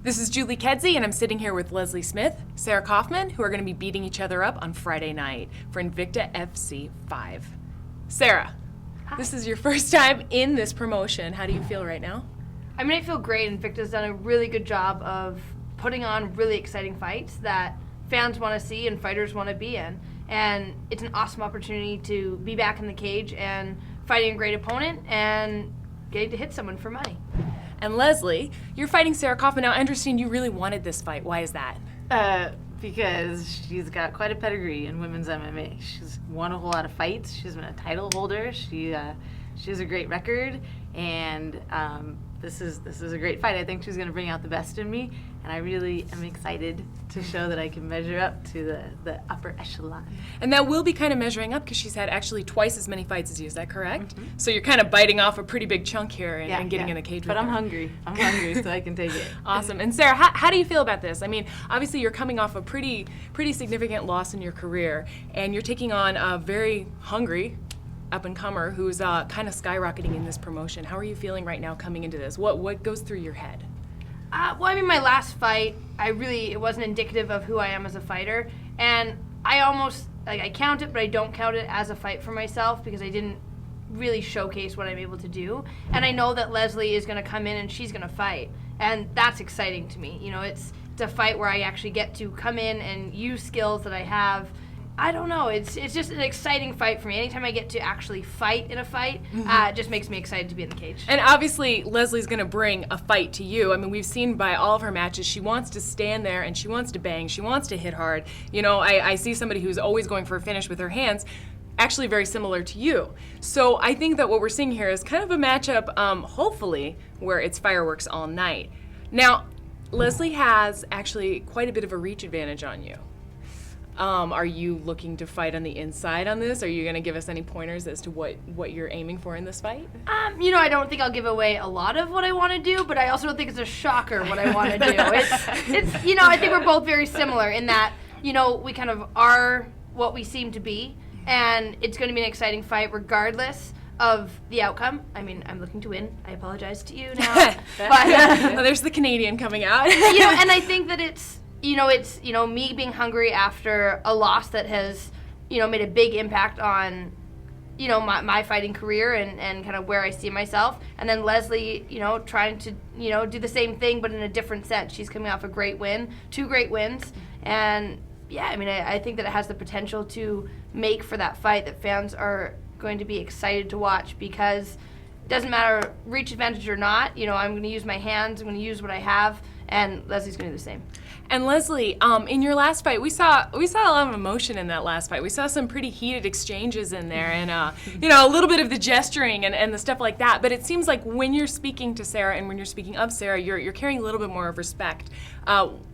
This is Julie Kedzie, and I'm sitting here with Leslie Smith, Sarah Kaufman, who are going to be beating each other up on Friday night for INVICTA FC 5. Sarah, Hi. This is your first time in this promotion. How do you feel right now? I mean, I feel great. INVICTA's done a really good job of putting on really exciting fights that fans want to see and fighters want to be in. And it's an awesome opportunity to be back in the cage and fighting a great opponent and getting to hit someone for money. And Leslie, you're fighting Sarah Kaufman. Now, I understand you really wanted this fight. Why is that? Because she's got quite a pedigree in women's MMA. She's won a whole lot of fights. She's been a title holder. She has a great record, and this is a great fight. I think she's going to bring out the best in me, and I really am excited to show that I can measure up to the upper echelon. And that will be kind of measuring up because she's had actually twice as many fights as you. Is that correct? Mm-hmm. So you're kind of biting off a pretty big chunk here and getting in the cage with But I'm her. hungry. I'm hungry, so I can take it. Awesome. And Sarah, how do you feel about this? I mean, obviously you're coming off a pretty significant loss in your career, and you're taking on a very hungry up-and-comer who's kind of skyrocketing in this promotion. How are you feeling right now coming into this? What goes through your head? Well, I mean, my last fight, it wasn't indicative of who I am as a fighter, and I almost, I count it, but I don't count it as a fight for myself because I didn't really showcase what I'm able to do. And I know that Leslie is going to come in and she's going to fight, and that's exciting to me. You know, it's a fight where I actually get to come in and use skills that I have. I don't know. It's just an exciting fight for me. Anytime I get to actually fight in a fight, it just makes me excited to be in the cage. And obviously, Leslie's going to bring a fight to you. I mean, we've seen by all of her matches, she wants to stand there and she wants to bang. She wants to hit hard. You know, I see somebody who's always going for a finish with her hands, actually very similar to you. So I think that what we're seeing here is kind of a matchup, hopefully, where it's fireworks all night. Now, Leslie has actually quite a bit of a reach advantage on you. Are you looking to fight on the inside on this? Are you going to give us any pointers as to what you're aiming for in this fight? You know, I don't think I'll give away a lot of what I want to do, but I also don't think it's a shocker what I want to do. It's you know, I think we're both very similar in that, you know, we kind of are what we seem to be, and it's going to be an exciting fight regardless of the outcome. I mean, I'm looking to win. I apologize to you now. But Well, there's the Canadian coming out. you know, and I think that it's me being hungry after a loss that has, made a big impact on, my fighting career and kind of where I see myself. And then Leslie, trying to, do the same thing, but in a different sense. She's coming off a great win, 2 great wins. And yeah, I mean, I think that it has the potential to make for that fight that fans are going to be excited to watch, because it doesn't matter reach advantage or not. I'm going to use my hands. I'm going to use what I have. And Leslie's going to do the same. And Leslie, in your last fight, we saw a lot of emotion in that last fight. We saw some pretty heated exchanges in there, and a little bit of the gesturing and the stuff like that. But it seems like when you're speaking to Sarah and when you're speaking of Sarah, you're carrying a little bit more of respect.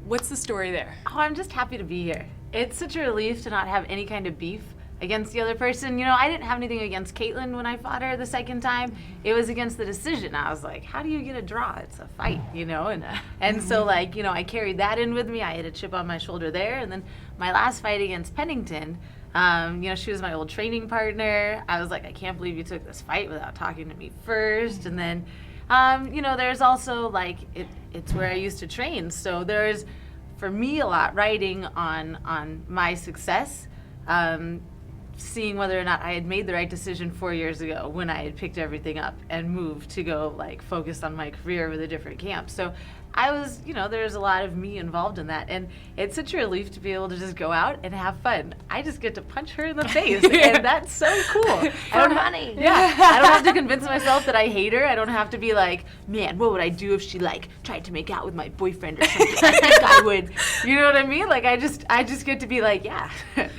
What's the story there? Oh, I'm just happy to be here. It's such a relief to not have any kind of beef against the other person. I didn't have anything against Caitlin when I fought her the second time. It was against the decision. I was like, how do you get a draw? It's a fight, and so I carried that in with me. I had a chip on my shoulder there, and then my last fight against Pennington, she was my old training partner. I was like, I can't believe you took this fight without talking to me first. And then, there's also it's where I used to train. So there's, for me, a lot riding on my success. Seeing whether or not I had made the right decision 4 years ago when I had picked everything up and moved to go focus on my career with a different camp. So I was, there's a lot of me involved in that, and it's such a relief to be able to just go out and have fun. I just get to punch her in the face, and that's so cool. For money. Yeah, I don't have to convince myself that I hate her. I don't have to be like, man, what would I do if she tried to make out with my boyfriend or something? I think I would. You know what I mean? I just get to be like, yeah.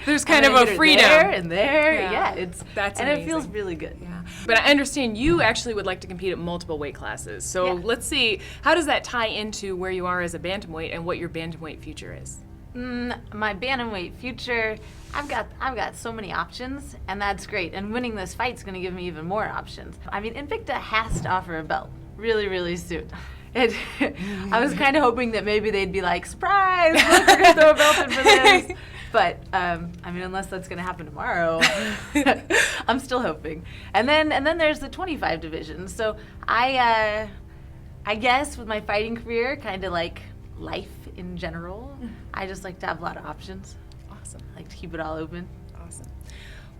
There's kind of a freedom. There. Yeah, that's and amazing. it feels really good. Yeah. But I understand you actually would like to compete at multiple weight classes. So let's see, how does that tie into where you are as a bantamweight and what your bantamweight future is? My bantamweight future, I've got so many options, and that's great. And winning this fight's going to give me even more options. I mean, INVICTA has to offer a belt really, really soon. I was kind of hoping that maybe they'd be like, surprise, look, we're going to throw a belt in for this. But unless that's going to happen tomorrow, I'm still hoping. And then there's the 25 division. So I guess with my fighting career kind of life in general. I just like to have a lot of options. Awesome. I like to keep it all open. Awesome.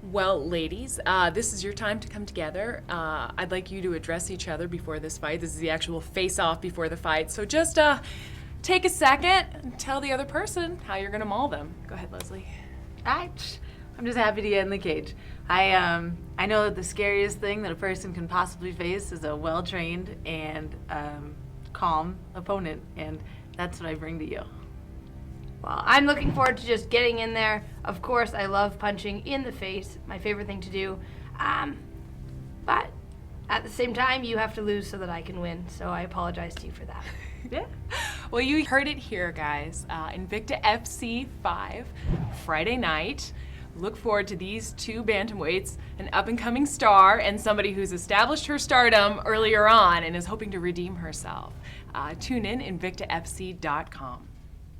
Well, ladies, this is your time to come together. I'd like you to address each other before this fight. This is the actual face-off before the fight. So just take a second and tell the other person how you're going to maul them. Go ahead, Leslie. I'm just happy to get in the cage. I know that the scariest thing that a person can possibly face is a well-trained and calm opponent, and that's what I bring to you. Well, I'm looking forward to just getting in there. Of course, I love punching in the face, my favorite thing to do. But at the same time, you have to lose so that I can win, so I apologize to you for that. Yeah. Well, you heard it here, guys. Invicta FC 5, Friday night. Look forward to these two bantamweights, an up-and-coming star and somebody who's established her stardom earlier on and is hoping to redeem herself. Tune in, INVICTAFC.com.